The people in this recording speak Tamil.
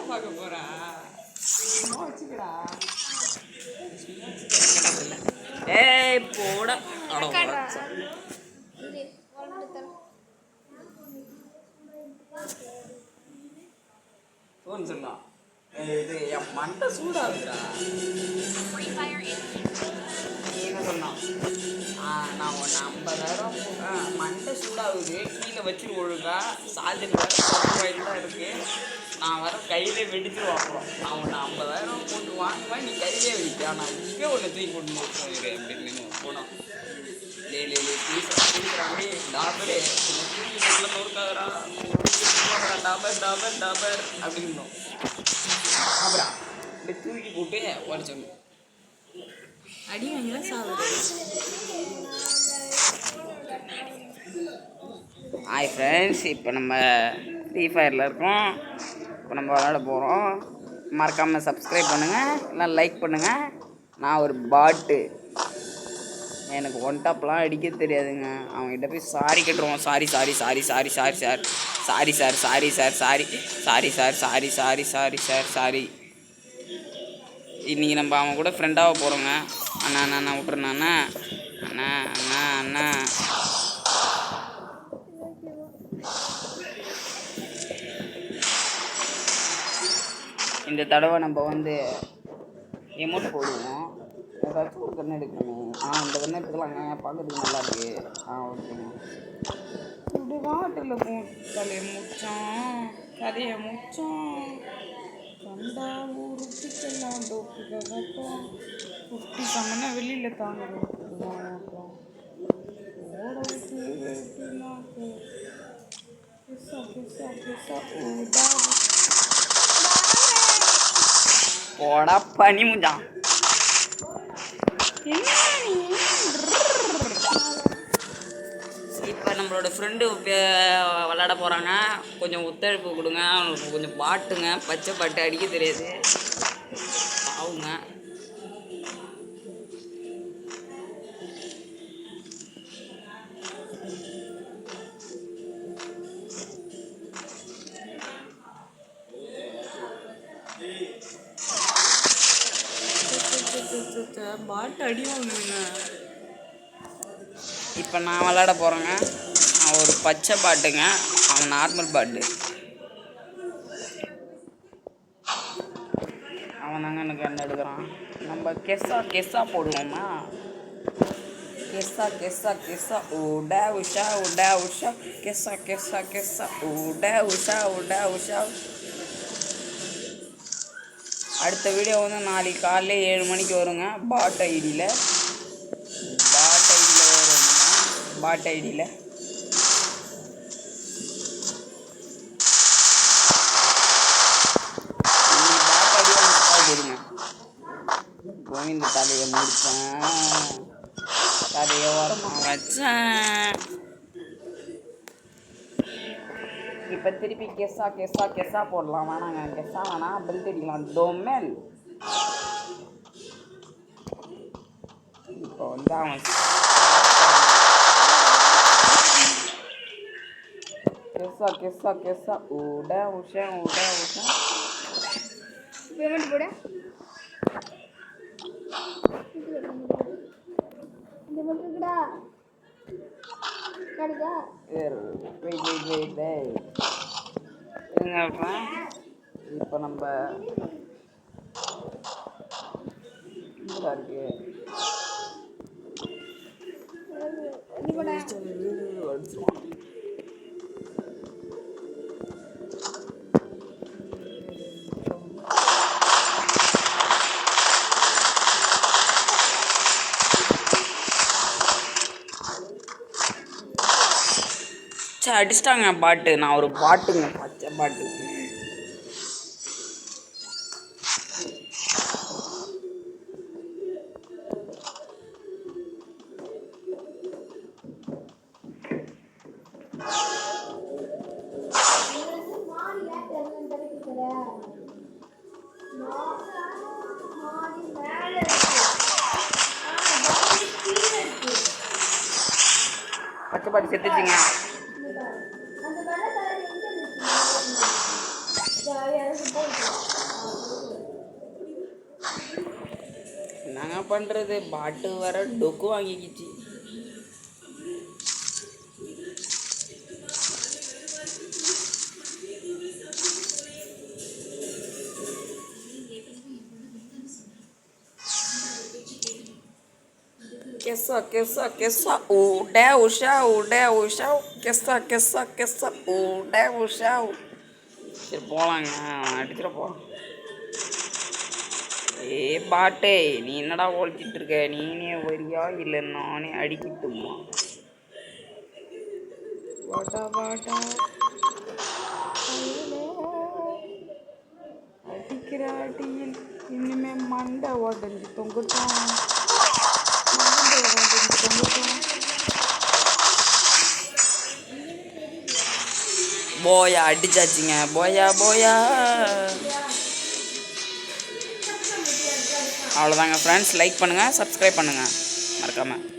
பார்க்க போறா வச்சுக்கடா. ஏய் போட ஃபோன் சொன்னா இது என் மண்டை சூடாகுதுடா. என்ன சொன்னான்? நான் ஒன்று 50,000 மண்டை சூடாகுது, கீழே வச்சு ஒழுங்கா சார்ஜர் வேறு 10 தான் இருக்குது, நான் வர கையிலே வெடிச்சு வாங்குறோம். நான் ஒன்று 50,000 போட்டு வாங்குவேன், நீ கையிலே வெடிச்சா நான் இங்கே ஒன்று தூக்கி கொண்டு போயிடுறேன் அப்படின்னு போனோம். ப்ளீஸ்றாங்க டாபரே தூக்கி நோக்காதரா டாபர் டாபர் டாபர் அப்படின்னோம். அப்புறம் இப்படி தூக்கி போட்டு உடச்சோம். அடி வாங்கலாம் சாப்பிடு. ஹாய் ஃப்ரெண்ட்ஸ், இப்போ நம்ம ஃப்ரீ ஃபயரில் இருக்கோம். இப்போ நம்ம விளாட போகிறோம். மறக்காமல் சப்ஸ்கிரைப் பண்ணுங்கள், எல்லாம் லைக் பண்ணுங்கள். நான் ஒரு பாட்டு, எனக்கு ஒன் டாப்லாம் அடிக்க தெரியாதுங்க. அவங்ககிட்ட போய் சாரி கட்டுருவோம். Sorry sorry sorry sorry sorry sir sorry sir sorry sir sorry sorry sir sorry sorry sorry sir sorry. இன்றைக்கி நம்ம அவங்க கூட ஃப்ரெண்டாக போகிறோங்க. அண்ணா அண்ணா அண்ணா விட்றேண்ணா அண்ணா அண்ணா அண்ணா. இந்த தடவை நம்ம வந்து எமௌண்ட் போடுவோம். ஏதாச்சும் ஒரு கண்ணு எடுக்கணும். இந்த கண்ணு எடுத்துக்கலாங்க, பார்க்கறதுக்கு நல்லா இருக்கு. ஓகேங்க. இப்படி வாட்டில் தலையை முடிச்சான், கதையை முடிச்சான். கண்டா ஊருட்டிக்கெல்லாம் டோப்புக வைப்போம். குட்டி சமனா வெளியில் தாங்குறோம். ஓட விட்டு வெட்டினாக்கு பிசா பிசா பிசா ஊடா போடா பனி முஞ்சான். இப்போ நம்மளோட ஃப்ரெண்டு விளாட போகிறாங்க. கொஞ்சம் ஒத்துழைப்பு கொடுங்க. அவங்களுக்கு கொஞ்சம் பாட்டுங்க, பச்சை பாட்டு அடிக்க தெரியாது ஆகுங்க. பாட்டு அடிவாங்க. இப்போ நான் விளாட போகிறேங்க. நான் ஒரு பச்சை பாட்டுங்க, அவன் நார்மல் பாட்டு. அவன் தாங்க எனக்கு என்ன எடுக்கிறான். நம்ம கெஸ்ஸா கெஸ்ஸா போடுவோமா? கெஸ்ஸா கெஸ்ஸா கெஸ்ஸா உடா உஷா உடா உஷா கெஸ்ஸா கெஸ்ஸா கெஸ்ஸா உடா உஷா உடா உஷா. அடுத்த வீடியோ வந்து நாளைக்கு காலையில் 7 மணிக்கு வருங்க. பாட் ஐடியில் வருங்க. பாட் ஐடியில் போடுங்க. கோவிந்த தலையை முடித்தேன், கதையை ஓரமாக வச்சேன். இப்போ திருப்பி கெஸ்ஸா கெஸ்ஸா கெஸ்ஸா போடலாம். வேணாங்க, கெஸ்ஸா வேணாம், பில்ட் அடிக்கலாம். டொமெல் இப்போ வந்து அவன் கெஸ்ஸா கெஸ்ஸா கெஸ்ஸா உடா உஷா உடா உஷா. பேமெண்ட் போட இருக்குடா கடுதா. வெயிட் இப்போ நம்ம இருக்கு அடிச்சிட்டாங்க பாட்டு. நான் ஒரு பாட்டுங்க, பச்சை பாட்டு. பச்சை பாட்டு செத்துச்சுங்க. என்னங்க பண்ணுறது, பாட்டு வர டொக்கு வாங்கிக்கிச்சு. Kesa kesa kesa udah usau kesa udah usau. சரி போகலாங்க, அடிச்சிட போகலாம். பாட்டே, நீ என்னடா ஒழிச்சிட்டு இருக்க? நீனே வரியா இல்லை நானே அடிக்கட்டுமா? வாடா வாடா அடிக்கிற அடியில் இனிமே மண்டை உடஞ்சி தொங்கட்டும். போயா அடிச்சாச்சுங்க, போயா போயா. அவ்வளோதாங்க ஃப்ரெண்ட்ஸ், லைக் பண்ணுங்கள், சப்ஸ்கிரைப் பண்ணுங்கள் மறக்காமல்.